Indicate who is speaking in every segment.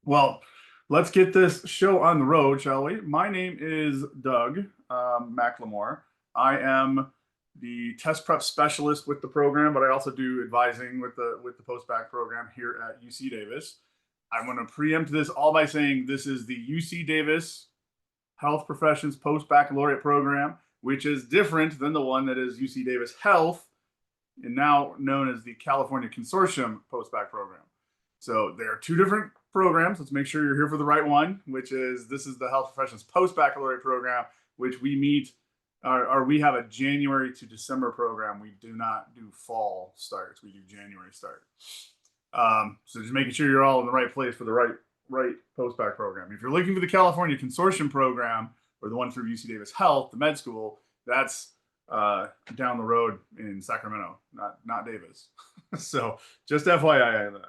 Speaker 1: Well, let's get this show on the road, shall we? My name is Doug McLemore. I am the test prep specialist with the program, but I also do advising with the Post-Bac program here at UC Davis. I'm going to preempt this all by saying this is the UC Davis Health Professions Post-Baccalaureate program, which is different than the one that is UC Davis Health, and now known as the California Consortium Post-Bac program. So there are two different programs. Let's make sure you're here for the right one, which is this is the Health Professions Post-Baccalaureate program, which we meet or we have a January to December program. We do not do fall starts. We do January start. So just making sure you're all in the right place for the right post-bac program. If you're looking for the California Consortium program or the one through UC Davis Health, the med school, that's down the road in Sacramento, not Davis. So just FYI,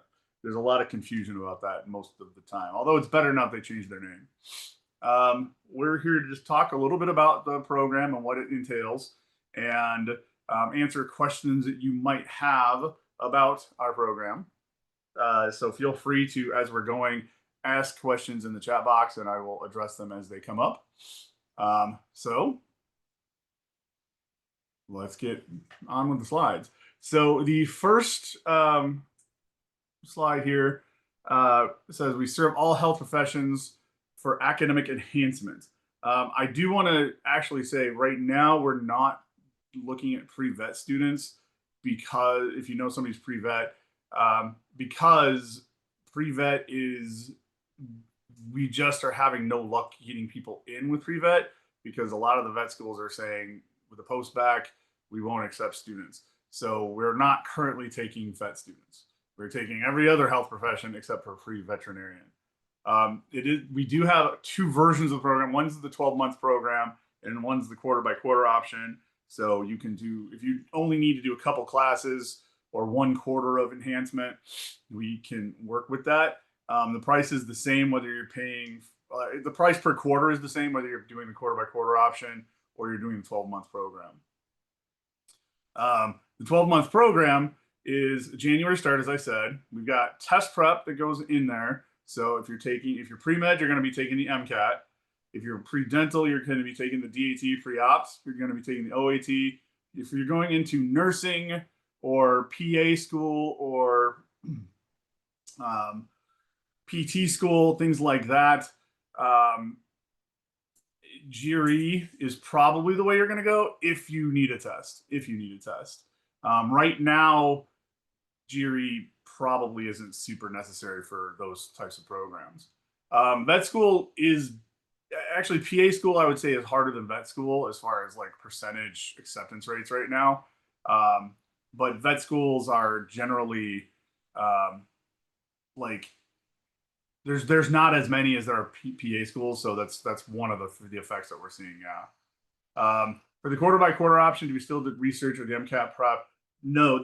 Speaker 1: there's a lot of confusion about that most of the time. Although it's better now if they change their name. We're here to just talk a little bit about the program and what it entails, and answer questions that you might have about our program. So feel free to, as we're going, ask questions in the chat box, and I will address them as they come up. So let's get on with the slides. So the first slide here says we serve all health professions for academic enhancement. I do want to actually say right now we're not looking at pre-vet students, because if you know somebody's pre-vet, because pre-vet is, we just are having no luck getting people in with pre-vet, because a lot of the vet schools are saying with the post-bac, we won't accept students. So we're not currently taking vet students. We're taking every other health profession except for pre-veterinarian. We do have two versions of the program. One's the 12-month program, and one's the quarter-by-quarter option. So you can do, if you only need to do a couple classes or 1 quarter of enhancement, we can work with that. The price is the same whether you're paying, the price per quarter is the same whether you're doing the quarter-by-quarter option or you're doing the 12-month program. The 12-month program is January start, as I said. We've got test prep that goes in there. So if you're pre-med, you're going to be taking the MCAT. If you're pre-dental, you're going to be taking the DAT pre-ops. You're going to be taking the OAT. If you're going into nursing or PA school or PT school, things like that, GRE is probably the way you're going to go if you need a test. Right now, GRE probably isn't super necessary for those types of programs. Vet school is actually, PA school, I would say, is harder than vet school as far as like percentage acceptance rates right now. But vet schools are generally like there's not as many as there are PA schools, so that's one of the effects that we're seeing. Yeah. For the quarter-by-quarter option, do we still do research or the MCAT prep? No,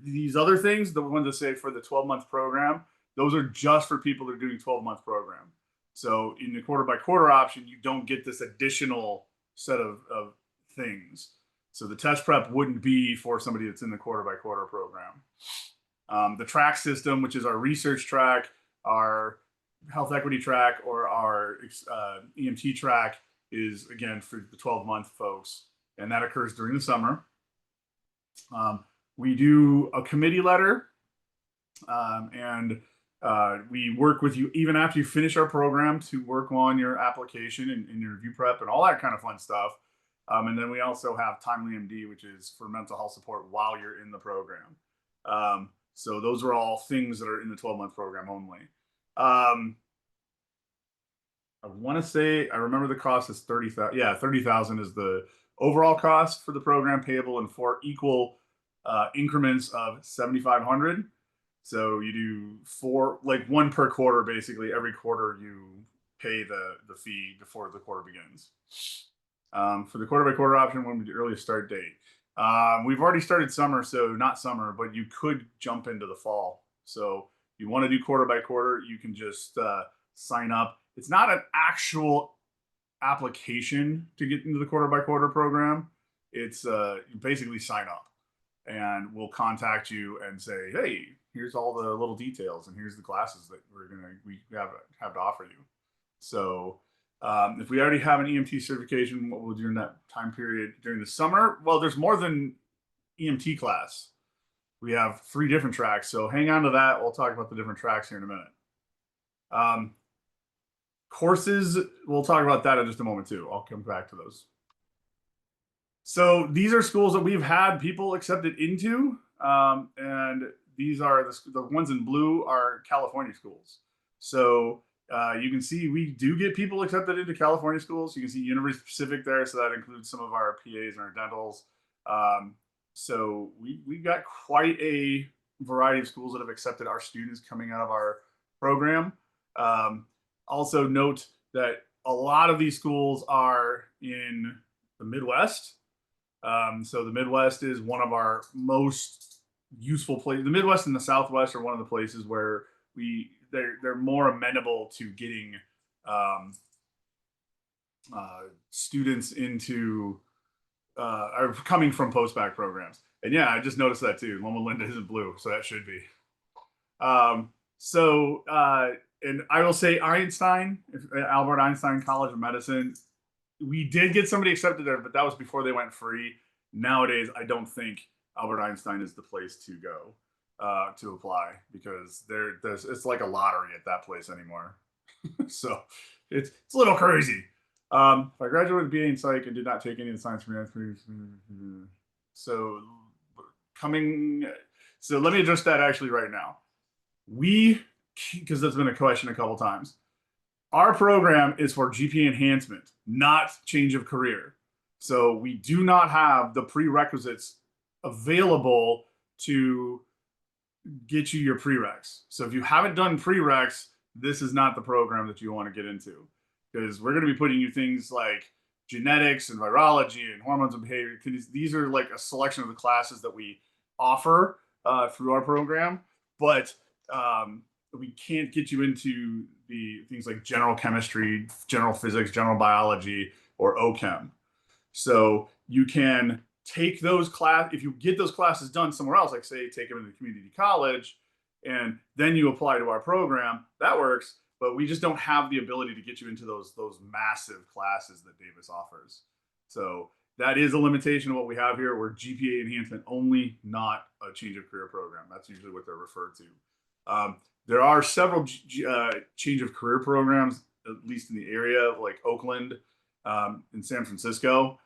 Speaker 1: these other things, the ones that say for the 12-month program, those are just for people that are doing 12-month program. So in the quarter-by-quarter option, you don't get this additional set of things. So the test prep wouldn't be for somebody that's in the quarter-by-quarter program. The track system, which is our research track, our health equity track, or our EMT track, is again for the 12-month folks, and that occurs during the summer. We do a committee letter, and we work with you even after you finish our program to work on your application and your review prep and all that kind of fun stuff. And then we also have Timely MD, which is for mental health support while you're in the program. So those are all things that are in the 12-month program only. I want to say, I remember the cost is $30,000. Yeah, $30,000 is the overall cost for the program, payable in 4 equal increments of $7,500. So you do 4, like 1 per quarter, basically. Every quarter you pay the fee before the quarter begins. For the quarter-by-quarter option, when we do earliest start date. We've already started summer, so not summer, but you could jump into the fall. So if you want to do quarter-by-quarter, you can just sign up. It's not an actual application to get into the quarter-by-quarter program. It's you basically sign up, and we'll contact you and say, hey, here's all the little details, and here's the classes that we have to offer you. So if we already have an EMT certification, what we'll do in that time period during the summer, well, there's more than EMT class. We have 3 different tracks. So hang on to that. We'll talk about the different tracks here in a minute. Courses, we'll talk about that in just a moment too. I'll come back to those. So these are schools that we've had people accepted into, and these are the ones in blue are California schools. So you can see we do get people accepted into California schools. You can see University Pacific there, so that includes some of our PAs and our dentals. So we got quite a variety of schools that have accepted our students coming out of our program. Also note that a lot of these schools are in the Midwest. So the Midwest is one of our most useful places. The Midwest and the Southwest are one of the places where they're more amenable to getting students into are coming from post-bac programs. And yeah, I just noticed that too. Loma Linda isn't blue, so that should be. And I will say Einstein, Albert Einstein College of Medicine, we did get somebody accepted there, but that was before they went free. Nowadays, I don't think Albert Einstein is the place to go to apply, because it's like a lottery at that place anymore. So it's a little crazy. If I graduated with BA in Psych and did not take any of the science from so let me address that actually right now. Because that's been a question a couple times. Our program is for GPA enhancement, not change of career. So we do not have the prerequisites available to get you your prereqs. So if you haven't done prereqs, this is not the program that you want to get into, because we're going to be putting you things like genetics and virology and hormones and behavior. These are like a selection of the classes that we offer through our program, but we can't get you into the things like general chemistry, general physics, general biology, or OChem. So you can take those if you get those classes done somewhere else, like say take them in the community college, and then you apply to our program, that works. But we just don't have the ability to get you into those massive classes that Davis offers. So that is a limitation of what we have here. We're GPA enhancement only, not a change of career program. That's usually what they're referred to. There are several change of career programs, at least in the area, like Oakland and San Francisco.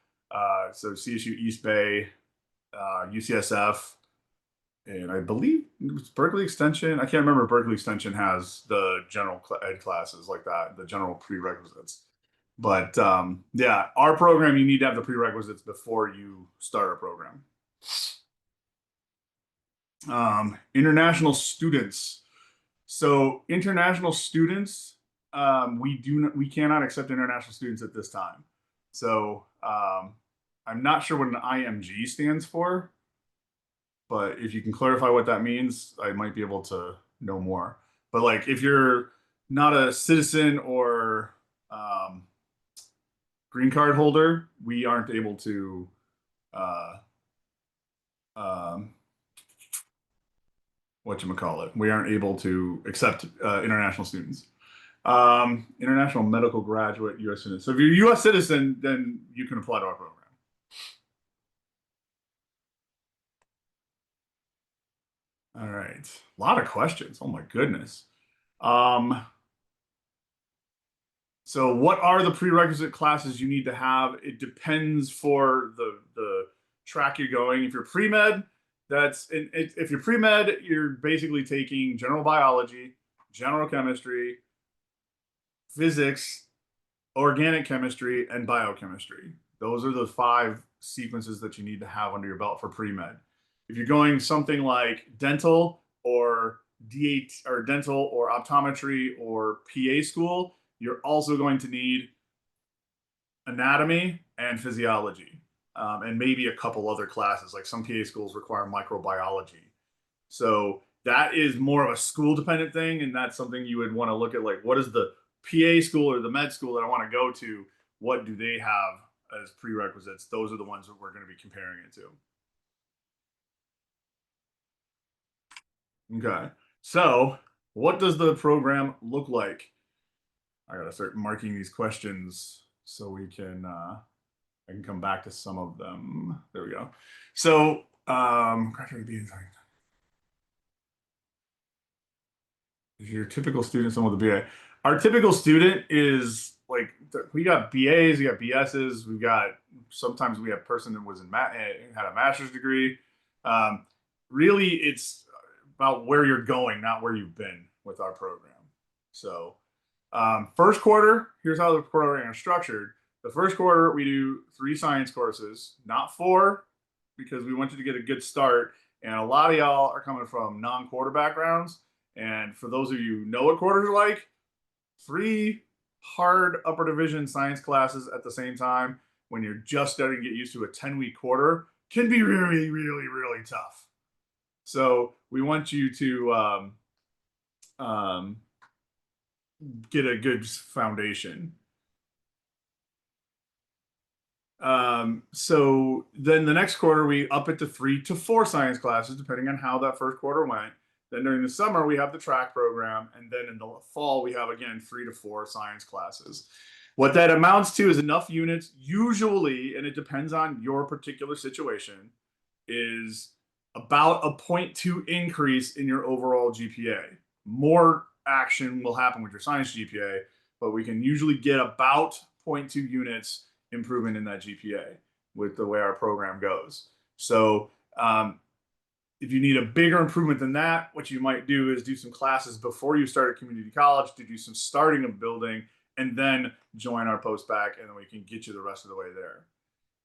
Speaker 1: So CSU East Bay, UCSF, and I believe it was Berkeley Extension. I can't remember if Berkeley Extension has the general ed classes like that, the general prerequisites. But yeah, our program, you need to have the prerequisites before you start our program. International students. So international students, we cannot accept international students at this time. So I'm not sure what an IMG stands for, but if you can clarify what that means, I might be able to know more. But like if you're not a citizen or green card holder, we aren't able to whatchamacallit, we aren't able to accept international students. International medical graduate, U.S. citizen. So if you're a U.S. citizen, then you can apply to our program. All right, a lot of questions. Oh my goodness. So what are the prerequisite classes you need to have? It depends for the track you're going. If you're pre-med, if you're pre-med, you're basically taking general biology, general chemistry, physics, organic chemistry, and biochemistry. Those are the 5 sequences that you need to have under your belt for pre-med. If you're going something like dental or D8 or dental or optometry or PA school, you're also going to need anatomy and physiology, and maybe a couple other classes. Like some PA schools require microbiology. So that is more of a school dependent thing, and that's something you would want to look at, like what is the PA school or the med school that I want to go to, what do they have as prerequisites? Those are the ones that we're going to be comparing it to. Okay. So what does the program look like? I gotta start marking these questions so we can I can come back to some of them. There we go. So your typical student, someone with a BA. Our typical student is like we got BAs, we got BSs, we got sometimes we have person that was in had a master's degree. Um, Really, it's about where you're going, not where you've been with our program. So, first quarter, here's how the program is structured. The first quarter, we do 3 science courses, not 4, because we want you to get a good start. And a lot of y'all are coming from non-quarter backgrounds. And for those of you who know what quarters are like, 3 hard upper division science classes at the same time when you're just starting to get used to a 10-week quarter can be really, really, really tough. So we want you to um, get a good foundation. So then the next quarter, we up it to 3 to 4 science classes, depending on how that first quarter went. Then during the summer, we have the track program. And then in the fall, we have again 3 to 4 science classes. What that amounts to is enough units, usually, and it depends on your particular situation, is about a 0.2 increase in your overall GPA. More action will happen with your science GPA, but we can usually get about 0.2 units improvement in that GPA with the way our program goes. So if you need a bigger improvement than that, what you might do is do some classes before you start at community college to do some starting of building and then join our post-bac, and then we can get you the rest of the way there.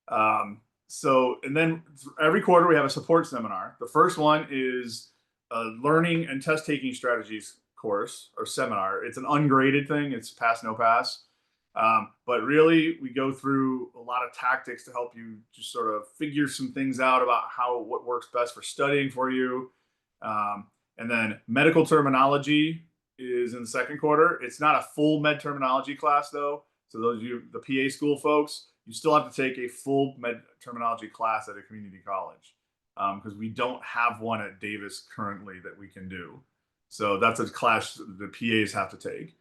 Speaker 1: And then every quarter we have a support seminar. The first one is a learning and test taking strategies course or seminar. It's an ungraded thing. It's pass, no pass. But really, we go through a lot of tactics to help you just sort of figure some things out about what works best for studying for you. And then medical terminology is in the second quarter. It's not a full med terminology class though. So those of you, the PA school folks, you still have to take a full med terminology class at a community college because we don't have one at Davis currently that we can do. So that's a class the PAs have to take.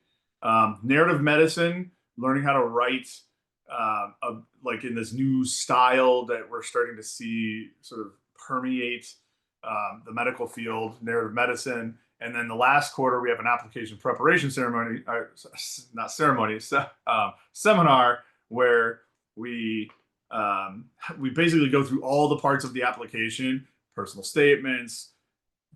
Speaker 1: Narrative medicine, learning how to write like in this new style that we're starting to see sort of permeate the medical field, narrative medicine. And then the last quarter, we have an application preparation ceremony, not ceremony, seminar where we basically go through all the parts of the application, personal statements,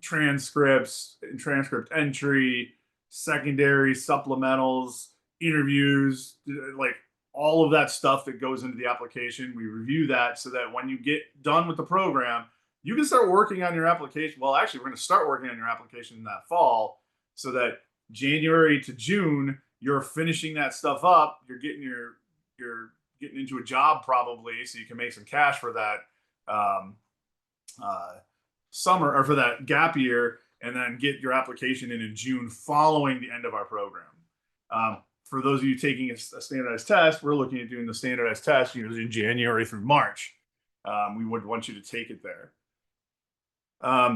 Speaker 1: transcripts, transcript entry, secondary supplementals, interviews, like all of that stuff that goes into the application. We review that so that when you get done with the program, you can start working on your application. Well, actually, we're going to start working on your application in that fall so that January to June, you're finishing that stuff up. You're getting into a job probably so you can make some cash for that summer or for that gap year and then get your application in June following the end of our program. For those of you taking a standardized test, we're looking at doing the standardized test in January through March. We would want you to take it there.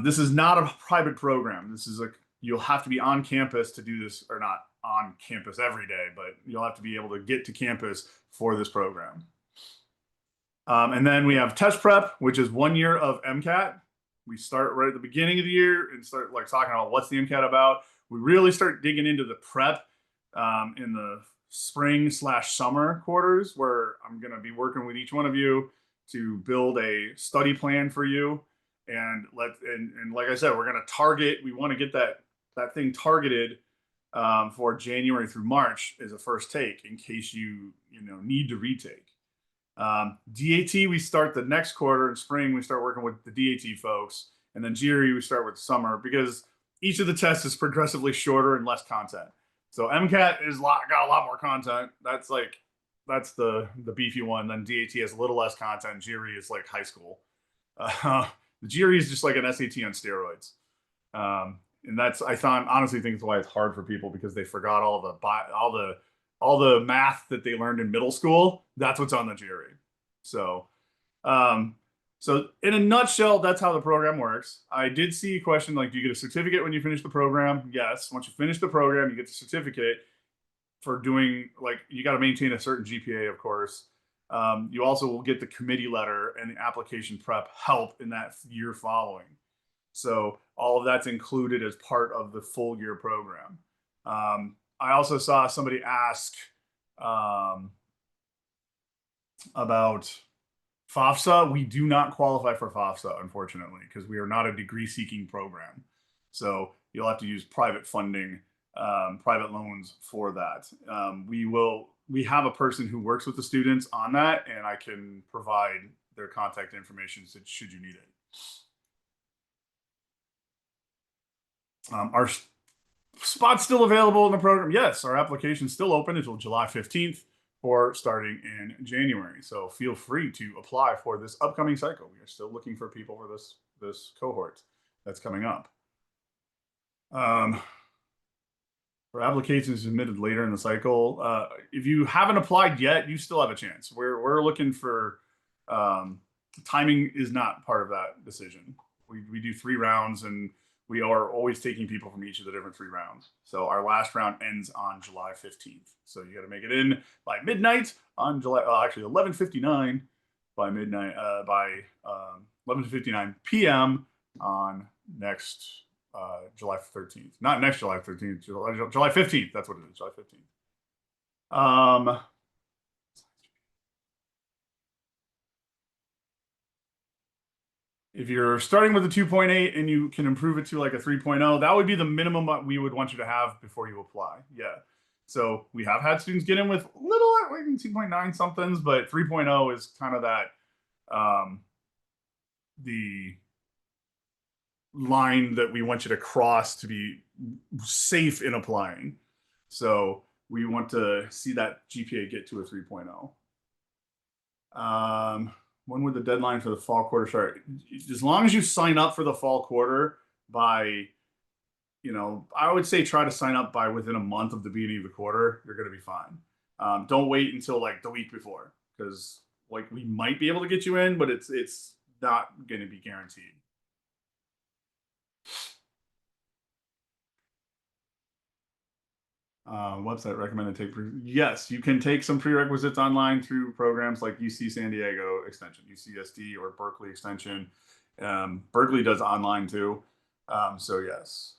Speaker 1: This is not a private program. This is you'll have to be on campus to do this, or not on campus every day, but you'll have to be able to get to campus for this program. And then we have test prep, which is 1 year of MCAT. We start right at the beginning of the year and start like talking about what's the MCAT about. We really start digging into the prep in the spring/summer quarters, where I'm going to be working with each one of you to build a study plan for you. And like I said, we're going to target. We want to get that thing targeted for January through March as a first take, in case you need to retake. DAT, we start the next quarter in spring. We start working with the DAT folks, and then GRE we start with summer because each of the tests is progressively shorter and less content. So MCAT got a lot more content. That's the beefy one. Then DAT has a little less content. GRE is like high school. The GRE is just like an SAT on steroids. And that's honestly think it's why it's hard for people, because they forgot all the math that they learned in middle school. That's what's on the GRE. So So in a nutshell, that's how the program works. I did see a question like, do you get a certificate when you finish the program? Yes. Once you finish the program, you get the certificate for doing like you got to maintain a certain GPA, of course. You also will get the committee letter and the application prep help in that year following. So all of that's included as part of the full year program. I also saw somebody ask um, about FAFSA. We do not qualify for FAFSA, unfortunately, because we are not a degree seeking program. So you'll have to use private funding, private loans for that. We have a person who works with the students on that, and I can provide their contact information should you need it. Our spot's still available in the program. Yes, our application's still open until July 15th for starting in January. So feel free to apply for this upcoming cycle. We are still looking for people for this cohort that's coming up. For applications submitted later in the cycle, if you haven't applied yet, you still have a chance. We're looking for timing is not part of that decision. We do 3 rounds, and we are always taking people from each of the different 3 rounds. So our last round ends on July 15th. So you got to make it in by midnight on July, actually 11:59 by midnight, by 11:59 p.m. on next July 13th. Not next July 13th, July 15th. That's what it is, July 15th. If you're starting with a 2.8 and you can improve it to like a 3.0, that would be the minimum we would want you to have before you apply. Yeah. So we have had students get in with little like 2.9 somethings, but 3.0 is kind of that the line that we want you to cross to be safe in applying. So we want to see that GPA get to a 3.0. When would the deadline for the fall quarter start? As long as you sign up for the fall quarter by, I would say try to sign up by within a month of the beginning of the quarter. You're going to be fine. Don't wait until like the week before, because like we might be able to get you in, but it's not going to be guaranteed. Website recommended take. Yes, you can take some prerequisites online through programs like UC San Diego Extension, UCSD, or Berkeley Extension. Berkeley does online too. So yes.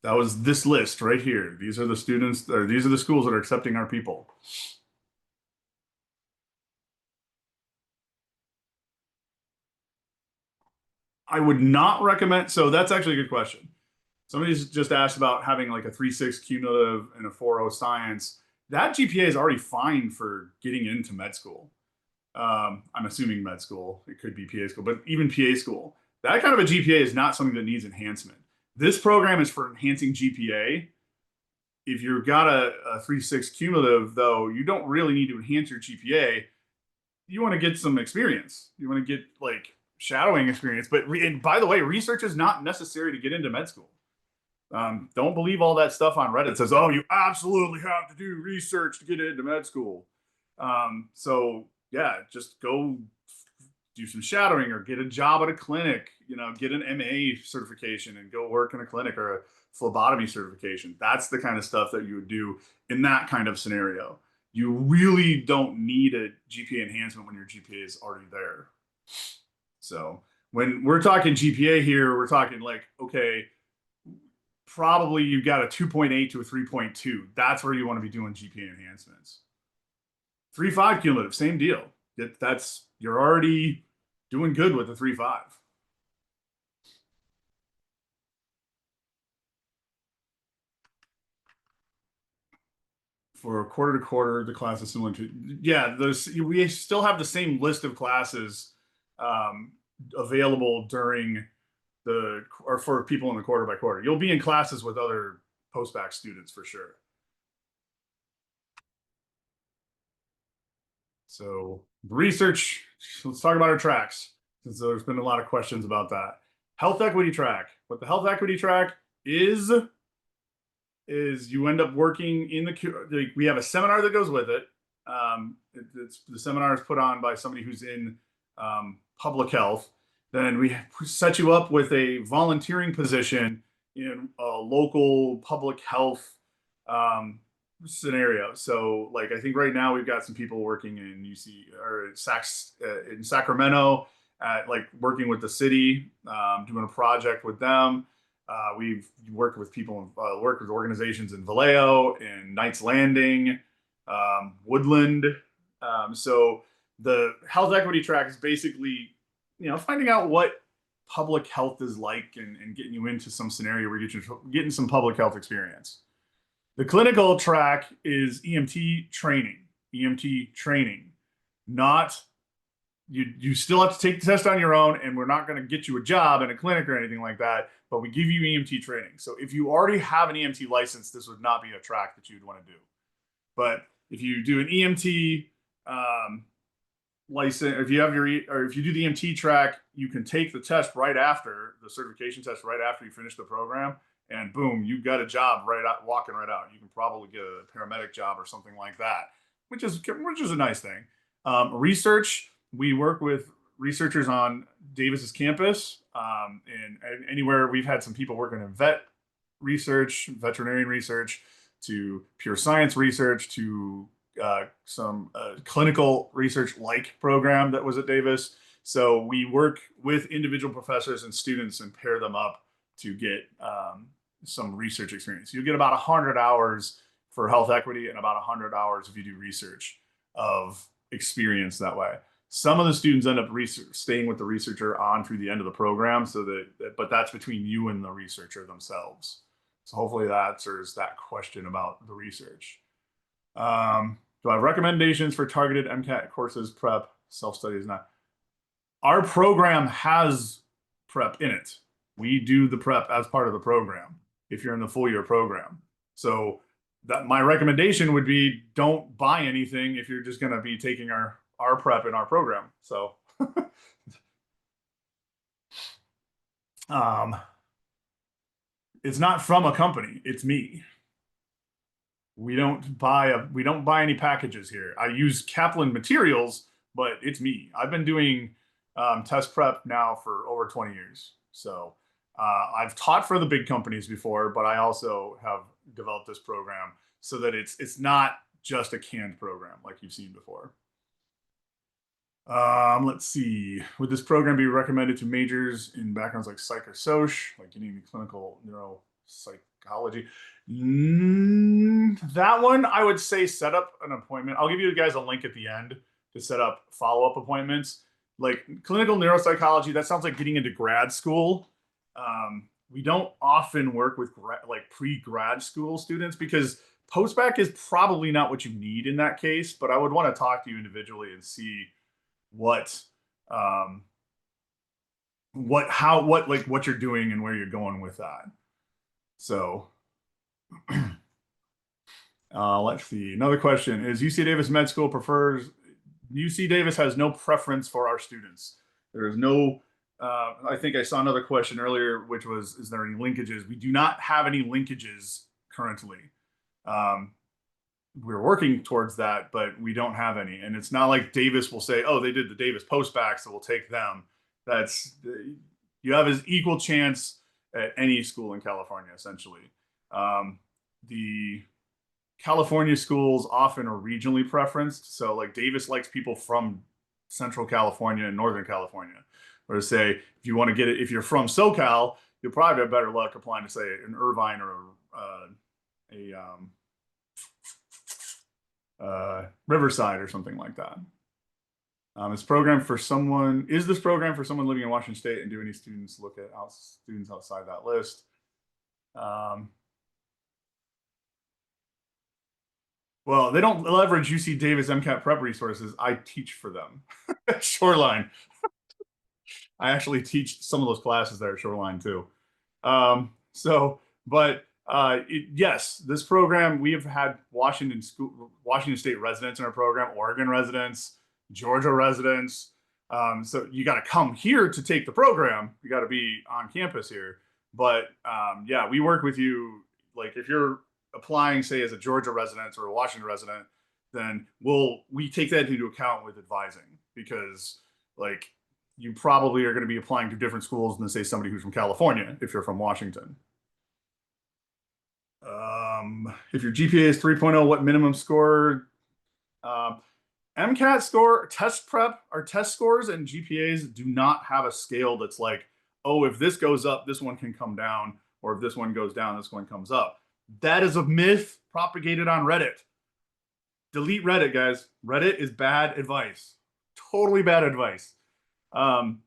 Speaker 1: That was this list right here. These are the students, or these are the schools that are accepting our people. I would not recommend. So that's actually a good question. Somebody's just asked about having like a 3.6 cumulative and a 4.0 science. That GPA is already fine for getting into med school. I'm assuming med school. It could be PA school, but even PA school. That kind of a GPA is not something that needs enhancement. This program is for enhancing GPA. If you've got a 3.6 cumulative, though, you don't really need to enhance your GPA. You want to get some experience. You want to get like shadowing experience. But and by the way, research is not necessary to get into med school. Don't believe all that stuff on Reddit. It says, oh, you absolutely have to do research to get into med school. So yeah, just go do some shadowing or get a job at a clinic, get an MA certification and go work in a clinic, or a phlebotomy certification. That's the kind of stuff that you would do in that kind of scenario. You really don't need a GPA enhancement when your GPA is already there. So when we're talking GPA here, we're talking like, okay, probably you've got a 2.8 to a 3.2. That's where you want to be doing GPA enhancements. 3.5 cumulative, same deal. You're already doing good with the 3.5. For quarter to quarter, the class is similar to, yeah, we still have the same list of classes available during or for people in the quarter by quarter. You'll be in classes with other post-bac students for sure. So research, let's talk about our tracks, since there's been a lot of questions about that. Health equity track. What the health equity track is you end up working in we have a seminar that goes with it. The seminar is put on by somebody who's in public health. Then we set you up with a volunteering position in a local public health scenario. So, like, I think right now we've got some people working in UC or in Sacramento, like working with the city, doing a project with them. We've worked with people, worked with organizations in Vallejo, in Knights Landing, Woodland. So the health equity track is basically, finding out what public health is like, and getting you into some scenario where you're getting some public health experience. The clinical track is EMT training. EMT training, not you still have to take the test on your own, and we're not going to get you a job in a clinic or anything like that, but we give you EMT training. So if you already have an EMT license, this would not be a track that you'd want to do. But if you do an EMT license, if you have or if you do the EMT track, you can take the test right after the certification test, right after you finish the program, and boom, you got a job right out, walking right out. You can probably get a paramedic job or something like that, which is a nice thing. Research, we work with researchers on Davis's campus, and anywhere. We've had some people working in vet research, veterinarian research, to pure science research, to some clinical research like program that was at Davis. So we work with individual professors and students and pair them up to get some research experience. You get about 100 hours for health equity and about 100 hours if you do research of experience that way. Some of the students end up staying with the researcher on through the end of the program, but that's between you and the researcher themselves. So hopefully that answers that question about the research. Do I have recommendations for targeted MCAT courses, prep, self-study is not? Our program has prep in it. We do the prep as part of the program if you're in the full year program. So that my recommendation would be, don't buy anything if you're just going to be taking our prep in our program. So it's not from a company, it's me. We don't buy any packages here. I use Kaplan materials, but it's me. I've been doing test prep now for over 20 years. So I've taught for the big companies before, but I also have developed this program so that it's not just a canned program like you've seen before. Let's see. Would this program be recommended to majors in backgrounds like psych or soc, like getting clinical neuropsychology? That one, I would say set up an appointment. I'll give you guys a link at the end to set up follow-up appointments. Like clinical neuropsychology, that sounds like getting into grad school. We don't often work with pre-grad school students because post-bac is probably not what you need in that case, but I would want to talk to you individually and see what you're doing and where you're going with that. So let's see. Another question is, UC Davis Med School UC Davis has no preference for our students. There is no, I think I saw another question earlier, which was, is there any linkages? We do not have any linkages currently. We're working towards that, but we don't have any. And it's not like Davis will say, oh, they did the Davis Post-Bac, so we'll take them. You have an equal chance at any school in California, essentially. The California schools often are regionally preferenced. So like Davis likes people from Central California and Northern California. Or to say, if you want to get it, if you're from SoCal, you'll probably have better luck applying to say an Irvine or Riverside or something like that. Is this program for someone living in Washington State, and do any students look at students outside that list? Well, they don't leverage UC Davis MCAT prep resources. I teach for them at Shoreline. I actually teach some of those classes there at Shoreline too. Yes, this program, we have had Washington State residents in our program, Oregon residents, Georgia residents. So you got to come here to take the program. You got to be on campus here. But yeah, we work with you. Like if you're applying, say, as a Georgia resident or a Washington resident, then we take that into account with advising, because like you probably are going to be applying to different schools than say somebody who's from California if you're from Washington. If your GPA is 3.0, what minimum score? Um, MCAT score, test prep, our test scores and GPAs do not have a scale that's like, oh, if this goes up, this one can come down, or if this one goes down, this one comes up. That is a myth propagated on Reddit. Delete Reddit, guys. Reddit is bad advice. Totally bad advice. Um,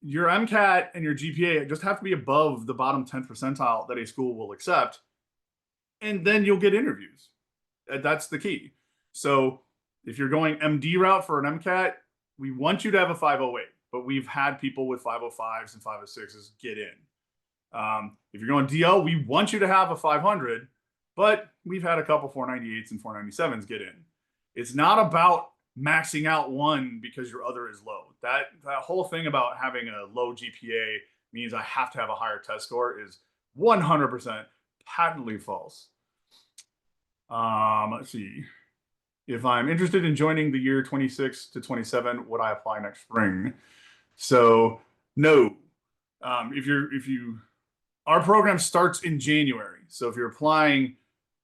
Speaker 1: your MCAT and your GPA just have to be above the bottom 10th percentile that a school will accept, and then you'll get interviews. That's the key. So if you're going MD route for an MCAT, we want you to have a 508, but we've had people with 505s and 506s get in. If you're going DL, we want you to have a 500, but we've had a couple 498s and 497s get in. It's not about maxing out one because your other is low. That whole thing about having a low GPA means I have to have a higher test score is 100% patently false. Let's see. If I'm interested in joining the year 26 to 27, would I apply next spring? So no. Our program starts in January. So if you're applying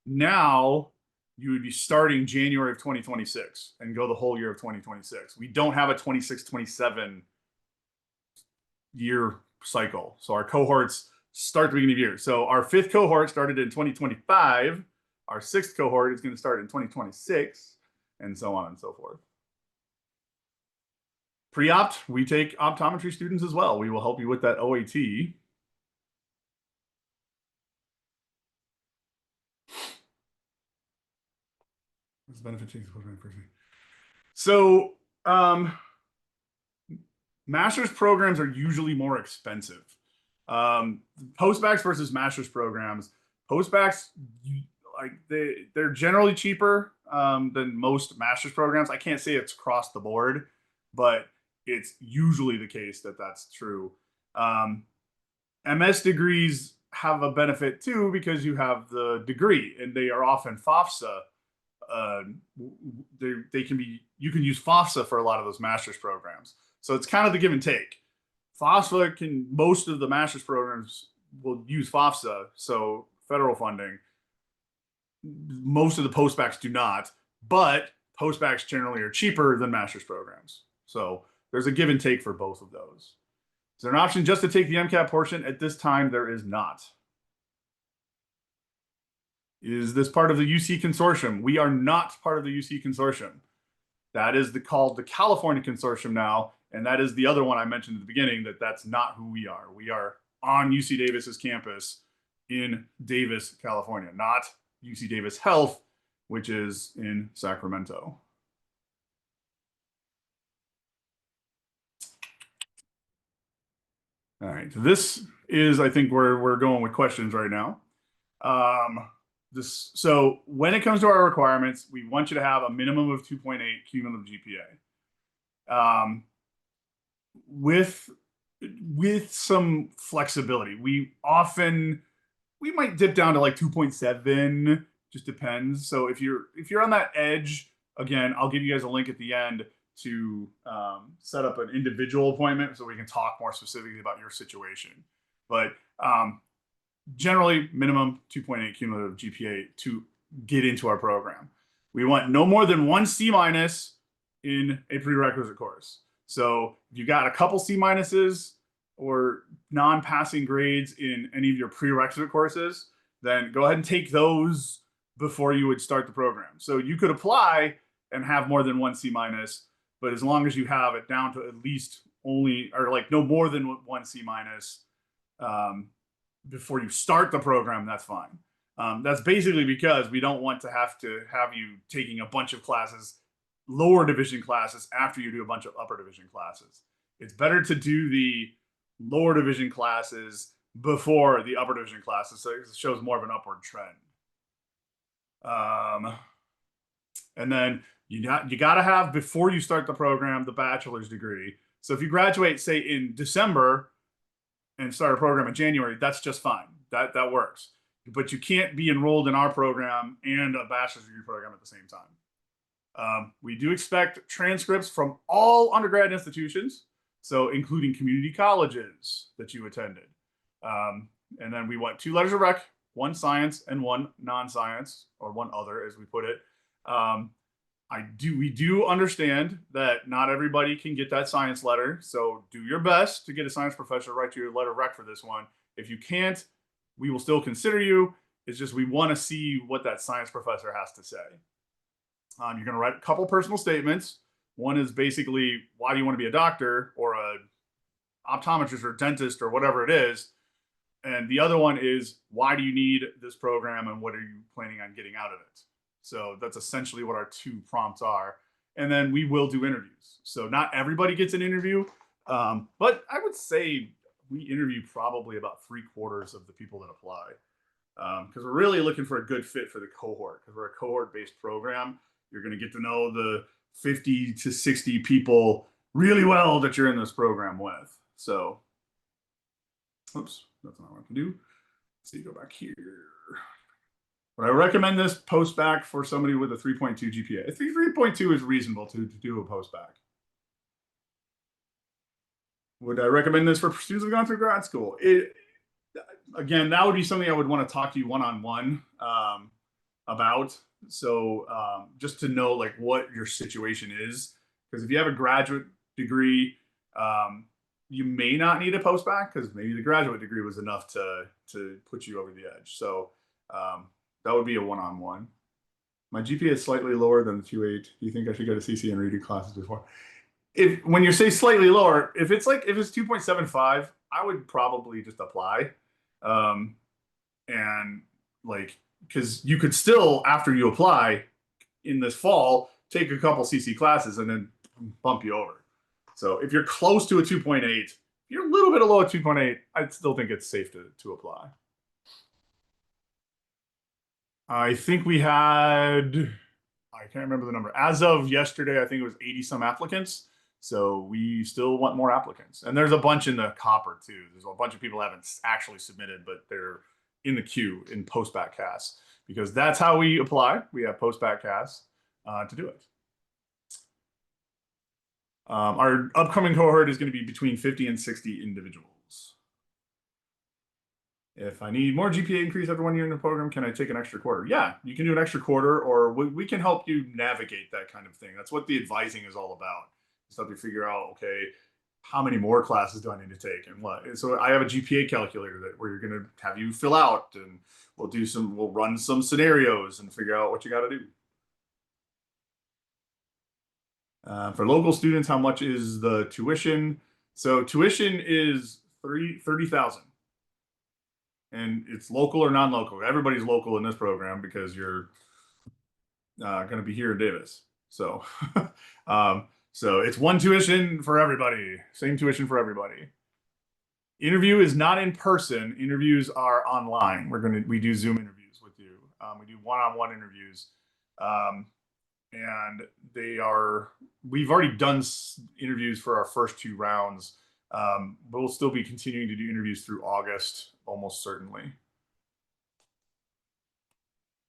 Speaker 1: now, you would be starting January of 2026 and go the whole year of 2026. We don't have a 26-27 year cycle. So our cohorts start the beginning of the year. So our 5th cohort started in 2025. Our 6th cohort is going to start in 2026, and so on and so forth. Pre-opt, we take optometry students as well. We will help you with that OAT. What's the benefit change? So, master's programs are usually more expensive. Post-Bacs versus master's programs. Post-Bacs, like they're generally cheaper than most master's programs. I can't say it's across the board, but it's usually the case that that's true. MS degrees have a benefit too because you have the degree, and they are often FAFSA. They can be, you can use FAFSA for a lot of those master's programs. So it's kind of the give and take. FAFSA can, most of the master's programs will use FAFSA, so federal funding. Most of the post-bacs do not, but post-bacs generally are cheaper than master's programs. So there's a give and take for both of those. Is there an option just to take the MCAT portion? At this time, there is not. Is this part of the UC consortium? We are not part of the UC consortium. That is called the California consortium now, and that is the other one I mentioned at the beginning, that's not who we are. We are on UC Davis's campus in Davis, California, not UC Davis Health, which is in Sacramento. All right, so this is, I think, where we're going with questions right now. So when it comes to our requirements, we want you to have a minimum of 2.8 cumulative GPA. With some flexibility, we might dip down to like 2.7, just depends. So if you're on that edge, again, I'll give you guys a link at the end to set up an individual appointment so we can talk more specifically about your situation. But generally, minimum 2.8 cumulative GPA to get into our program. We want no more than 1 C- in a prerequisite course. So if you got a couple C- or non-passing grades in any of your prerequisite courses, then go ahead and take those before you would start the program. So you could apply and have more than 1 C-, but as long as you have it down to at least no more than 1 C- before you start the program, that's fine. That's basically because we don't want to have you taking a bunch of classes, lower division classes, after you do a bunch of upper division classes. It's better to do the lower division classes before the upper division classes, so it shows more of an upward trend. And then you got to have, before you start the program, the bachelor's degree. So if you graduate, say, in December and start a program in January, that's just fine. That works. But you can't be enrolled in our program and a bachelor's degree program at the same time. We do expect transcripts from all undergrad institutions, so including community colleges that you attended. And then we want 2 letters of rec, 1 science and 1 non-science, or 1 other, as we put it. We do understand that not everybody can get that science letter, so do your best to get a science professor to write you a letter of rec for this one. If you can't, we will still consider you. It's just we want to see what that science professor has to say. You're going to write a couple personal statements. One is basically, why do you want to be a doctor or a optometrist or dentist or whatever it is? And the other one is, why do you need this program and what are you planning on getting out of it? So that's essentially what our 2 prompts are. And then we will do interviews. So not everybody gets an interview, but I would say we interview probably about 3/4 of the people that apply, because we're really looking for a good fit for the cohort, because we're a cohort-based program. You're going to get to know the 50 to 60 people really well that you're in this program with. So, oops, that's not what I want to do. Let's see, go back here. Would I recommend this post-bac for somebody with a 3.2 GPA? I think 3.2 is reasonable to do a post-bac. Would I recommend this for students who've gone through grad school? Again, that would be something I would want to talk to you one-on-one about. So just to know like what your situation is, because if you have a graduate degree, you may not need a post-bac because maybe the graduate degree was enough to put you over the edge. So that would be a one-on-one. My GPA is slightly lower than the 2.8. Do you think I should go to CC and redo classes before? When you say slightly lower, if it's 2.75, I would probably just apply. And like, because you could still, after you apply in this fall, take a couple CC classes and then bump you over. So if you're close to a 2.8, if you're a little bit below a 2.8, I still think it's safe to apply. I think we had, I can't remember the number. As of yesterday, I think it was 80 some applicants. So we still want more applicants. And there's a bunch in the copper too. There's a bunch of people who haven't actually submitted, but they're in the queue in Post-Bac-CAS, because that's how we apply. We have Post-Bac-CAS to do it. Our upcoming cohort is going to be between 50 and 60 individuals. If I need more GPA increase after 1 year in the program, can I take an extra quarter? Yeah, you can do an extra quarter, or we can help you navigate that kind of thing. That's what the advising is all about. It's help you figure out, okay, how many more classes do I need to take and what? And so I have a GPA calculator where you're going to have you fill out, and we'll run some scenarios and figure out what you got to do. For local students, how much is the tuition? So tuition is $30,000. And it's local or non-local. Everybody's local in this program because you're going to be here in Davis. So, so it's one tuition for everybody. Same tuition for everybody. Interview is not in person. Interviews are online. We do Zoom interviews with you. We do one-on-one interviews, and we've already done interviews for our first 2 rounds. But we'll still be continuing to do interviews through August, almost certainly.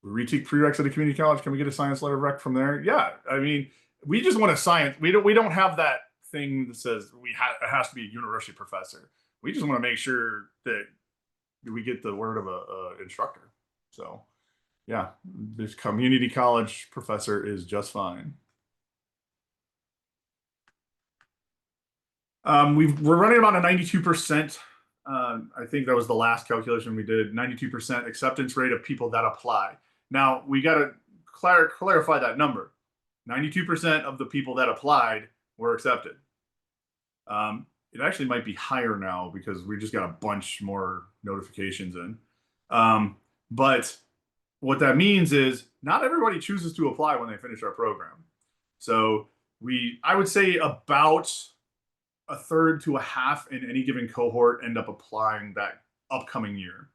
Speaker 1: We retake prereqs at a community college. Can we get a science letter of rec from there? Yeah, I mean, we just want a science. We don't have that thing that says it has to be a university professor. We just want to make sure that we get the word of a instructor. So, yeah, this community college professor is just fine. We're running about a 92%. I think that was the last calculation we did. 92% acceptance rate of people that apply. Now we got to clarify that number. 92% of the people that applied were accepted. It actually might be higher now because we just got a bunch more notifications in. But what that means is not everybody chooses to apply when they finish our program. So I would say about a third to a half in any given cohort end up applying that upcoming year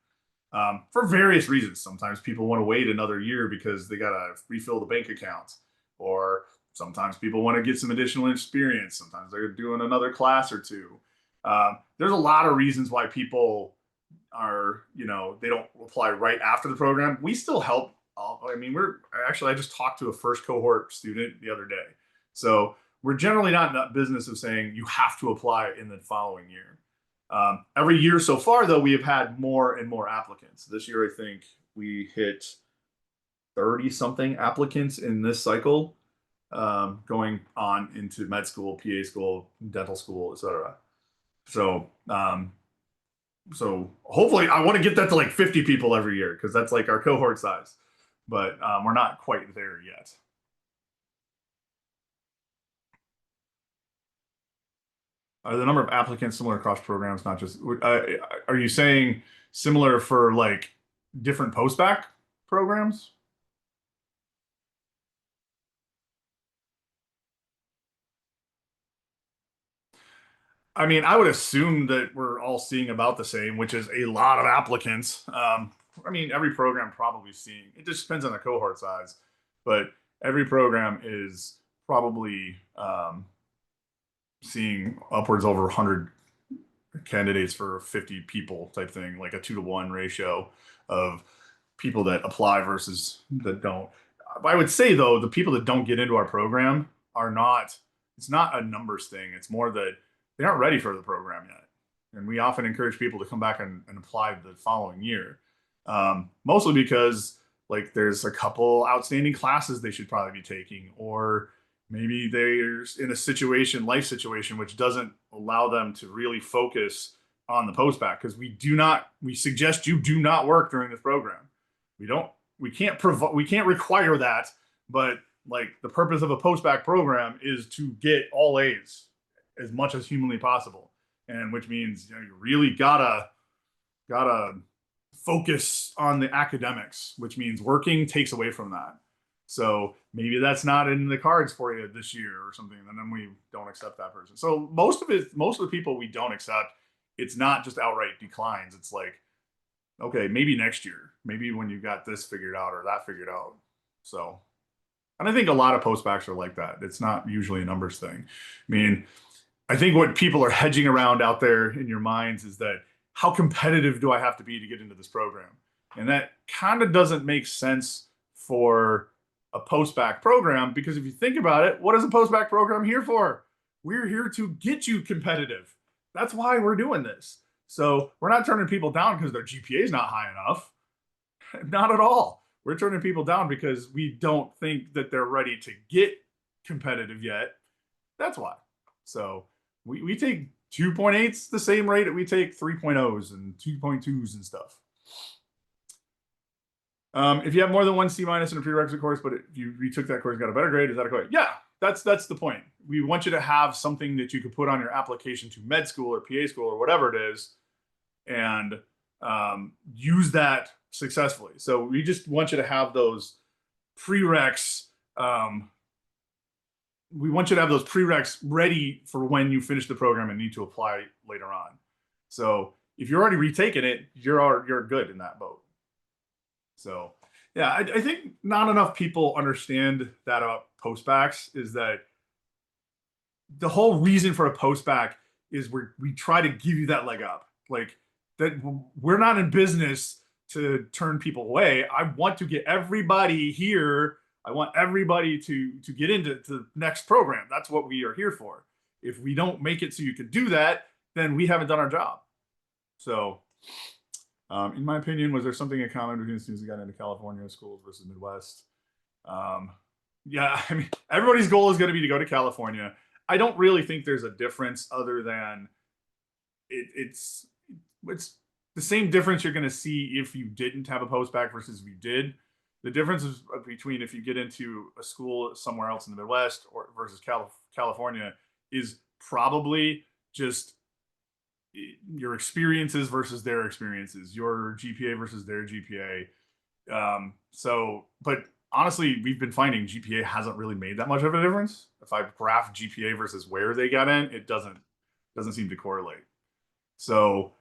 Speaker 1: for various reasons. Sometimes people want to wait another year because they got to refill the bank account, or sometimes people want to get some additional experience. Sometimes they're doing another class or 2. There's a lot of reasons why people are, they don't apply right after the program. We still help I mean, I just talked to a first cohort student the other day. So we're generally not in that business of saying you have to apply in the following year. Every year so far, though, we have had more and more applicants. This year, I think we hit 30 something applicants in this cycle, going on into med school, PA school, dental school, etc. So, so hopefully, I want to get that to like 50 people every year because that's like our cohort size, but we're not quite there yet. Are the number of applicants similar across programs, not just, are you saying similar for like different post-bac programs? I mean, I would assume that we're all seeing about the same, which is a lot of applicants. I mean, every program probably seeing, it just depends on the cohort size, but every program is probably seeing upwards over 100 candidates for 50 people type thing, like a 2-to-1 ratio of people that apply versus that don't. I would say though, the people that don't get into our program are not, it's not a numbers thing. It's more that they aren't ready for the program yet. And we often encourage people to come back and apply the following year. Mostly because like there's a couple outstanding classes they should probably be taking, or maybe they're in a situation, life situation, which doesn't allow them to really focus on the post-bac because we suggest you do not work during this program. We don't, we can't require that, but like the purpose of a post-bac program is to get all A's as much as humanly possible. And which means, you know, you really gotta focus on the academics, which means working takes away from that. So maybe that's not in the cards for you this year or something, and then we don't accept that person. So most of the people we don't accept, it's not just outright declines. It's like, okay, maybe next year, maybe when you got this figured out or that figured out. So, and I think a lot of postbacks are like that. It's not usually a numbers thing. I mean, I think what people are hedging around out there in your minds is that how competitive do I have to be to get into this program? And that kind of doesn't make sense for a post-bac program because if you think about it, what is a post-bac program here for? We're here to get you competitive. That's why we're doing this. So we're not turning people down because their GPA is not high enough. Not at all. We're turning people down because we don't think that they're ready to get competitive yet. That's why. So we take 2.8s the same rate that we take 3.0s and 2.2s and stuff. If you have more than one C minus in a prerequisite course, but if you retook that course, got a better grade, is that a grade? Yeah, that's the point. We want you to have something that you could put on your application to med school or PA school or whatever it is, and use that successfully. So we just want you to have those prereqs. We want you to have those prereqs ready for when you finish the program and need to apply later on. So if you're already retaking it, you're good in that boat. So yeah, I think not enough people understand that about post-bacs is that the whole reason for a post-bac is we try to give you that leg up. Like that we're not in business to turn people away. I want to get everybody here. I want everybody to get into the next program. That's what we are here for. If we don't make it so you can do that, then we haven't done our job. So in my opinion, was there something in common between the students who got into California schools versus Midwest? Yeah, I mean, everybody's goal is going to be to go to California. I don't really think there's a difference other than it's the same difference you're going to see if you didn't have a post-bac versus if you did. The difference is between if you get into a school somewhere else in the Midwest or versus California is probably just your experiences versus their experiences, your GPA versus their GPA. But honestly, we've been finding GPA hasn't really made that much of a difference. If I graph GPA versus where they got in, it doesn't seem to correlate. So,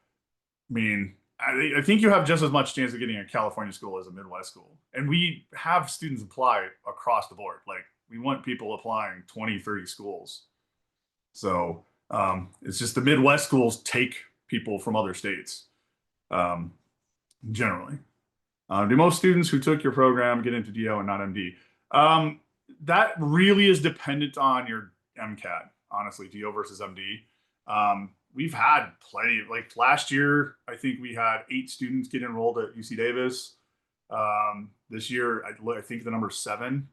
Speaker 1: I mean, I think you have just as much chance of getting a California school as a Midwest school. And we have students apply across the board. Like we want people applying 20, 30 schools. So it's just the Midwest schools take people from other states generally. Do most students who took your program get into DO and not MD? Um, that really is dependent on your MCAT, honestly, DO versus MD. We've had plenty, like last year, I think we had 8 students get enrolled at UC Davis. This year, I think the number's 7.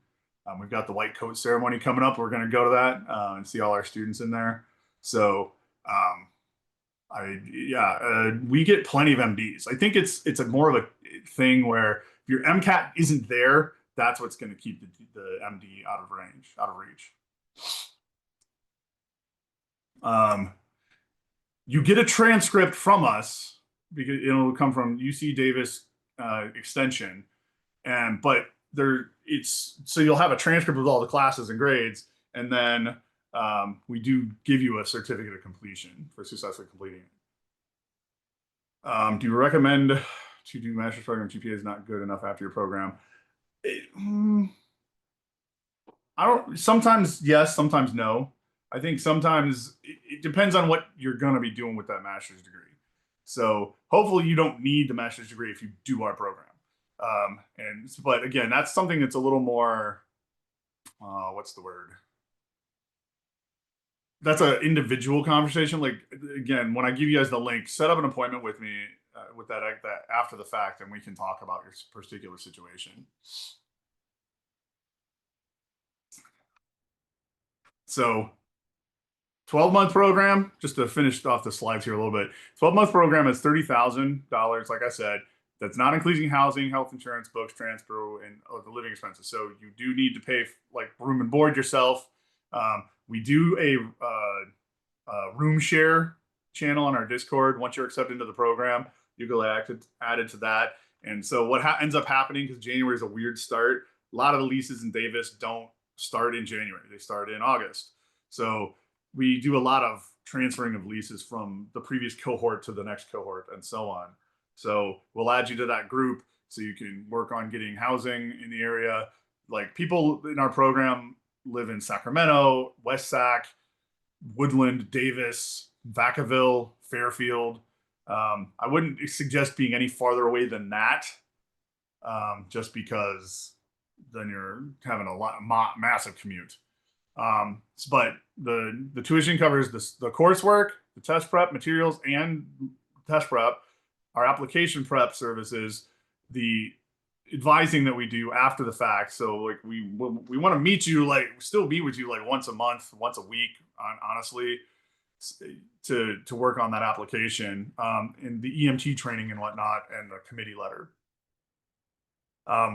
Speaker 1: We've got the white coat ceremony coming up. We're going to go to that and see all our students in there. So, we get plenty of MDs. I think it's a more of a thing where if your MCAT isn't there, that's what's going to keep the MD out of reach. You get a transcript from us because it'll come from UC Davis Extension, but so you'll have a transcript with all the classes and grades, and then we do give you a certificate of completion for successfully completing it. Do you recommend to do master's program GPA is not good enough after your program? I don't. Sometimes yes, sometimes no. I think sometimes it depends on what you're going to be doing with that master's degree. So hopefully you don't need the master's degree if you do our program. But again, that's something that's a little more. What's the word? That's an individual conversation. Like again, when I give you guys the link, set up an appointment with me with that after the fact, and we can talk about your particular situation. So 12-month program, just to finish off the slides here a little bit. 12-month program is $30,000. Like I said, that's not including housing, health insurance, books, transfer, and the living expenses. So you do need to pay like room and board yourself. We do a room share channel on our Discord. Once you're accepted into the program, you get added to that. And so what ends up happening, because January is a weird start, a lot of the leases in Davis don't start in January. They start in August. So we do a lot of transferring of leases from the previous cohort to the next cohort and so on. So we'll add you to that group so you can work on getting housing in the area. Like people in our program live in Sacramento, West Sac, Woodland, Davis, Vacaville, Fairfield. I wouldn't suggest being any farther away than that, just because then you're having a massive commute. But the tuition covers the coursework, the test prep materials, and test prep, our application prep services, the advising that we do after the fact. So like we want to meet you, like still meet with you like once a month, once a week, honestly, to work on that application, and the EMT training and whatnot, and the committee letter.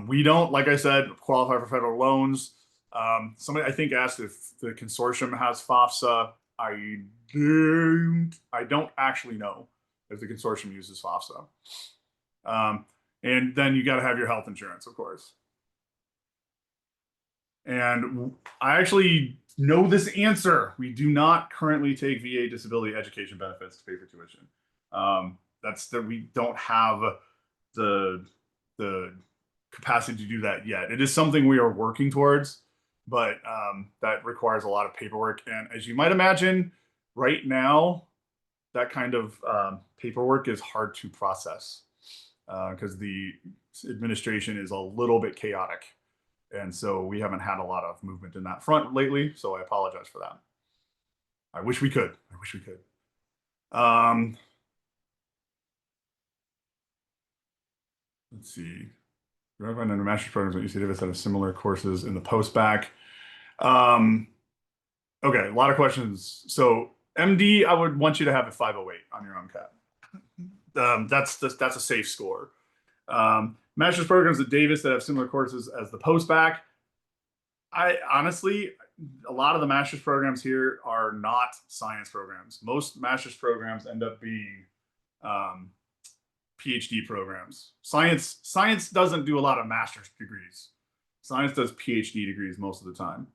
Speaker 1: We don't, like I said, qualify for federal loans. Somebody I think asked if the consortium has FAFSA. I don't actually know if the consortium uses FAFSA. And then you got to have your health insurance, of course. And I actually know this answer. We do not currently take VA disability education benefits to pay for tuition. That's that we don't have the capacity to do that yet. It is something we are working towards, but that requires a lot of paperwork. And as you might imagine, right now, that kind of paperwork is hard to process because the administration is a little bit chaotic. And so we haven't had a lot of movement in that front lately. So I apologize for that. I wish we could. Let's see. Do I find under master's programs at UC Davis that have similar courses in the post-bac? Okay, a lot of questions. So MD, I would want you to have a 508 on your MCAT. That's a safe score. Master's programs at Davis that have similar courses as the post-bac. I honestly, a lot of the master's programs here are not science programs. Most master's programs end up being PhD programs. Science doesn't do a lot of master's degrees. Science does PhD degrees most of the time.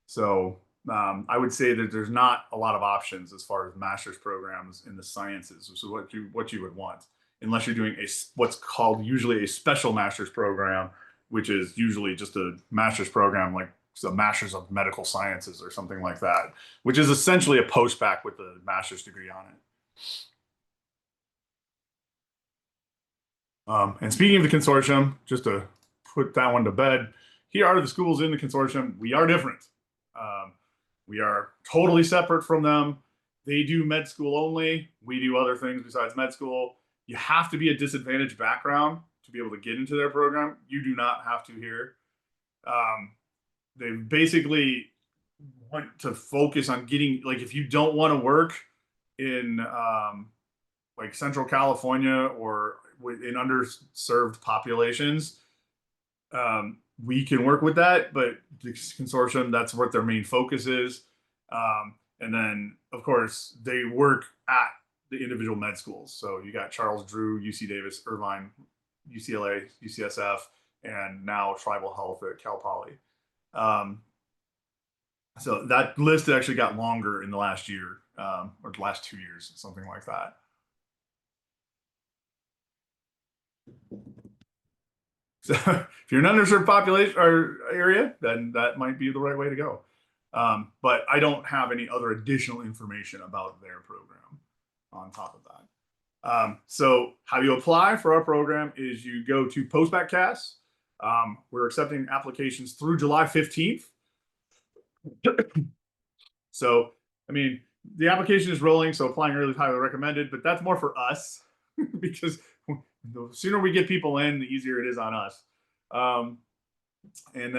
Speaker 1: So I would say that there's not a lot of options as far as master's programs in the sciences. So what you would want, unless you're doing what's called usually a special master's program, which is usually just a master's program like a master's of medical sciences or something like that, which is essentially a post-bac with a master's degree on it. And speaking of the consortium, just to put that one to bed, here are the schools in the consortium. We are different. Um, we are totally separate from them. They do med school only. We do other things besides med school. You have to be a disadvantaged background to be able to get into their program. You do not have to here. Um, they basically want to focus on getting, like, if you don't want to work in like Central California or in underserved populations, we can work with that. But the consortium, that's what their main focus is. And then, of course, they work at the individual med schools. So you got Charles Drew, UC Davis, Irvine, UCLA, UCSF, and now Tribal Health at Cal Poly. So that list actually got longer in the last year, or the last 2 years, something like that. So if you're an underserved population or area, then that might be the right way to go. But I don't have any other additional information about their program on top of that. So how you apply for our program is you go to Post-Baccalaureate. We're accepting applications through July 15th. So, I mean, the application is rolling, so applying early is highly recommended, but that's more for us because the sooner we get people in, the easier it is on us. And